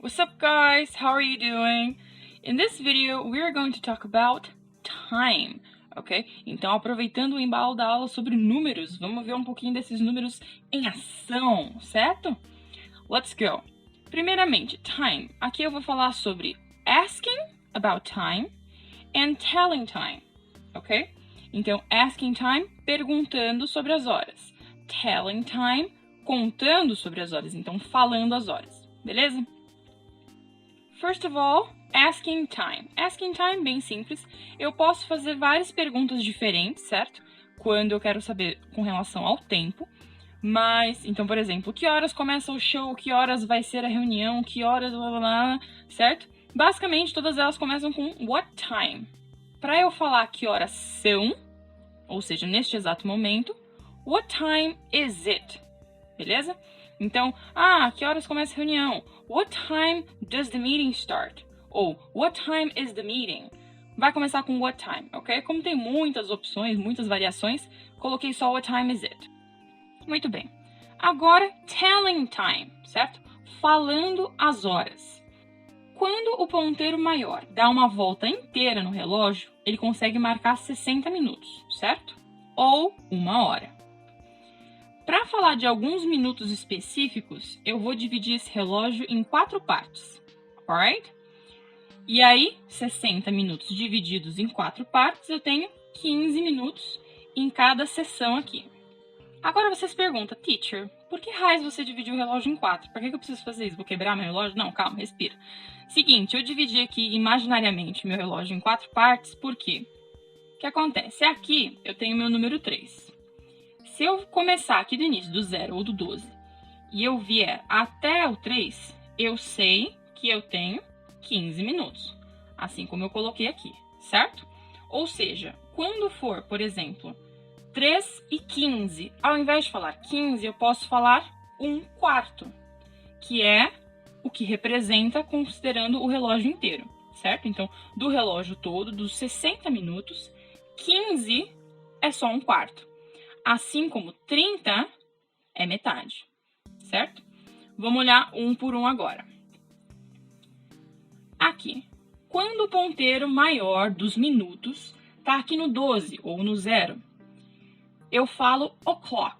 What's up guys? How are you doing? In this video, we are going to talk about time, ok? Então, aproveitando o embalo da aula sobre números, vamos ver um pouquinho desses números em ação, certo? Let's go! Primeiramente, time. Aqui eu vou falar sobre asking about time and telling time, ok? Então, asking time, perguntando sobre as horas. Telling time, contando sobre as horas. Então, falando as horas, beleza? First of all, asking time. Asking time, bem simples. Eu posso fazer várias perguntas diferentes, certo? Quando eu quero saber com relação ao tempo. Mas, então, por exemplo, que horas começa o show, que horas vai ser a reunião, que horas, blá, blá, blá, certo? Basicamente, todas elas começam com what time. Para eu falar que horas são, ou seja, neste exato momento, what time is it? Beleza? Então, que horas começa a reunião? What time does the meeting start? Ou, what time is the meeting? Vai começar com what time, ok? Como tem muitas opções, muitas variações, coloquei só what time is it. Muito bem. Agora, telling time, certo? Falando as horas. Quando o ponteiro maior dá uma volta inteira no relógio, ele consegue marcar 60 minutos, certo? Ou 1 hora. Para falar de alguns minutos específicos, eu vou dividir esse relógio em 4 partes, alright? E aí, 60 minutos divididos em 4 partes, eu tenho 15 minutos em cada sessão aqui. Agora vocês perguntam, teacher, por que raios você dividiu o relógio em 4? Por que eu preciso fazer isso? Vou quebrar meu relógio? Não, calma, respira. Seguinte, eu dividi aqui imaginariamente meu relógio em 4 partes, por quê? O que acontece? Aqui eu tenho meu número 3. Se eu começar aqui do início, do 0 ou do 12, e eu vier até o 3, eu sei que eu tenho 15 minutos. Assim como eu coloquei aqui, certo? Ou seja, quando for, por exemplo, 3 e 15, ao invés de falar 15, eu posso falar 1/4, que é o que representa considerando o relógio inteiro, certo? Então, do relógio todo, dos 60 minutos, 15 é só 1/4. Assim como 30 é metade, certo? Vamos olhar um por um agora. Aqui, quando o ponteiro maior dos minutos está aqui no 12 ou no 0, eu falo o'clock,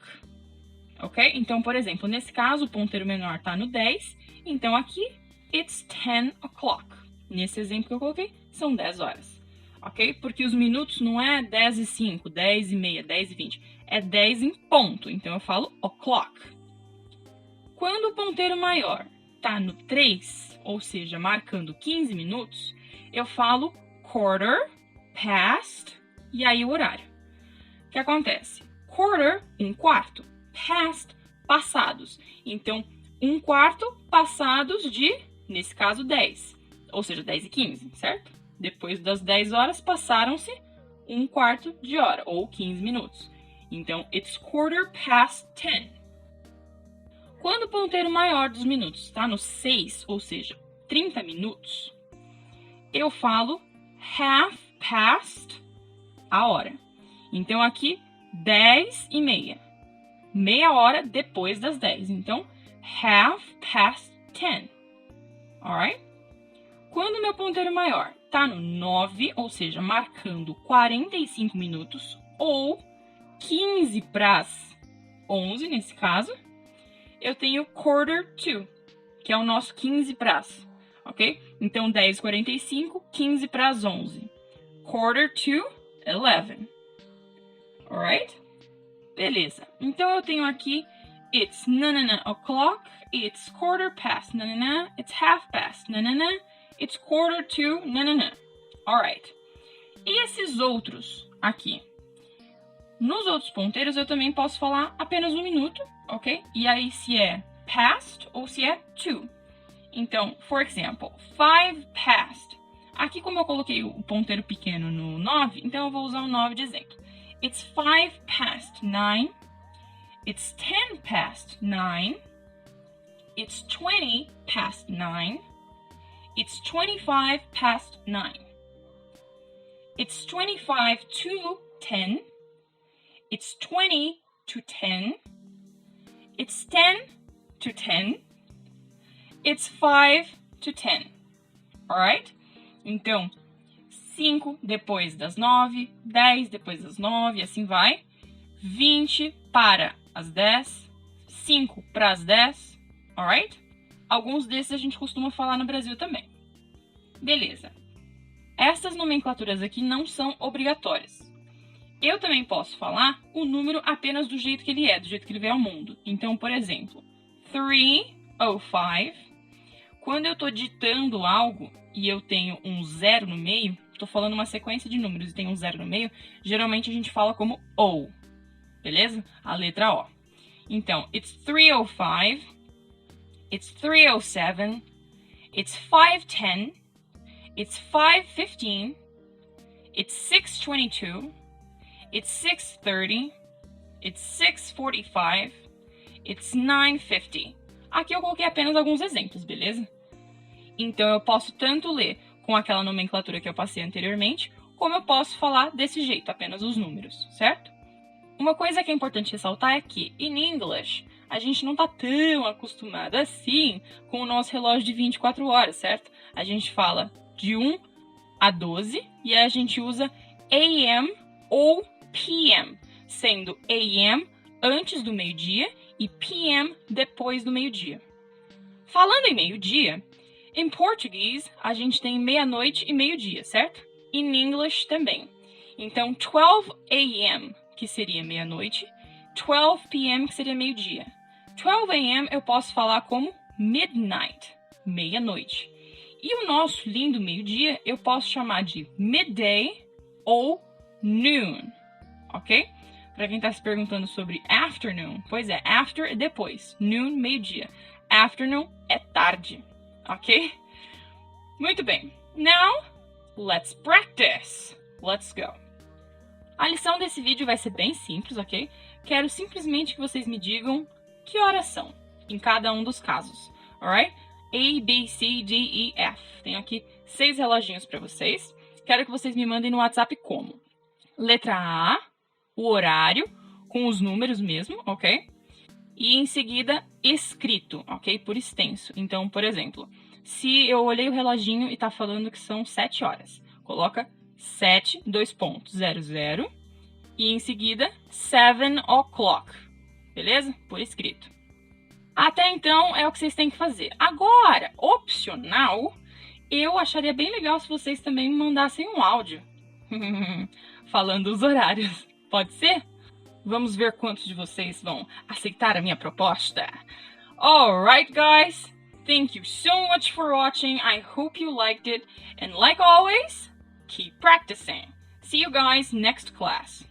ok? Então, por exemplo, nesse caso, o ponteiro menor está no 10, então aqui, it's 10 o'clock. Nesse exemplo que eu coloquei, são 10 horas, ok? Porque os minutos não é 10 e 5, 10 e meia, 10 e 20, é 10 em ponto, então eu falo o'clock. Quando o ponteiro maior está no 3, ou seja, marcando 15 minutos, eu falo quarter past e aí o horário. O que acontece? Quarter, 1/4. Past, passados. Então, 1/4 passados de, nesse caso, 10. Ou seja, 10 e 15, certo? Depois das 10 horas, passaram-se 1/4 de hora, ou 15 minutos. Então, it's quarter past 10. Quando o ponteiro maior dos minutos está no 6, ou seja, 30 minutos, eu falo half past a hora. Então, aqui, 10 e meia. Meia hora depois das 10. Então, half past 10. Alright? Quando o meu ponteiro maior está no 9, ou seja, marcando 45 minutos, ou 15 para as 11, nesse caso, eu tenho quarter to, que é o nosso 15 para as, ok? Então, 10:45, 15 para as 11. Quarter to 11. Alright? Beleza. Então, eu tenho aqui, it's nanana o'clock, it's quarter past nanana, it's half past nanana, it's quarter to nanana. Alright. E esses outros aqui? Nos outros ponteiros, eu também posso falar apenas 1 minuto, ok? E aí, se é past ou se é to. Então, for example, 5 past. Aqui, como eu coloquei o ponteiro pequeno no 9, então eu vou usar o 9 de exemplo. It's 5 past 9. It's 10 past 9. It's 20 past 9. It's 25 past 9. It's 25 to 10. It's 20 to 10. It's 10 to 10. It's 5 to 10. Alright? Então, 5 depois das 9, 10 depois das 9, assim vai. 20 para as 10, 5 para as 10, alright? Alguns desses a gente costuma falar no Brasil também. Beleza. Essas nomenclaturas aqui não são obrigatórias. Eu também posso falar o número apenas do jeito que ele é, do jeito que ele veio ao mundo. Então, por exemplo, 305. Quando eu estou ditando algo e eu tenho um zero no meio, estou falando uma sequência de números e tem um zero no meio, geralmente a gente fala como O, beleza? A letra O. Então, it's 305, it's 307, it's 510, it's 515, it's 622, it's 630, it's 645, it's 950. Aqui eu coloquei apenas alguns exemplos, beleza? Então eu posso tanto ler com aquela nomenclatura que eu passei anteriormente, como eu posso falar desse jeito, apenas os números, certo? Uma coisa que é importante ressaltar é que, in English, a gente não tá tão acostumado assim com o nosso relógio de 24 horas, certo? A gente fala de 1 a 12 e a gente usa AM ou PM, sendo AM antes do meio-dia e PM depois do meio-dia. Falando em meio-dia, em português a gente tem meia-noite e meio-dia, certo? In English também. Então, 12 AM, que seria meia-noite, 12 PM, que seria meio-dia. 12 AM eu posso falar como midnight, meia-noite. E o nosso lindo meio-dia eu posso chamar de midday ou noon, ok? Para quem está se perguntando sobre afternoon, pois é, after é depois, noon, meio-dia. Afternoon é tarde, ok? Muito bem. Now, let's practice. Let's go. A lição desse vídeo vai ser bem simples, ok? Quero simplesmente que vocês me digam que horas são em cada um dos casos, alright? A, B, C, D, E, F. Tenho aqui 6 reloginhos para vocês. Quero que vocês me mandem no WhatsApp como? Letra A, o horário, com os números mesmo, ok? E em seguida, escrito, ok? Por extenso. Então, por exemplo, se eu olhei o reloginho e tá falando que são 7 horas, coloca 7, 2 pontos, 00, e em seguida, 7 o'clock, beleza? Por escrito. Até então, é o que vocês têm que fazer. Agora, opcional, eu acharia bem legal se vocês também me mandassem um áudio falando os horários. Pode ser? Vamos ver quantos de vocês vão aceitar a minha proposta. Alright, guys. Thank you so much for watching. I hope you liked it. And like always, keep practicing. See you guys next class.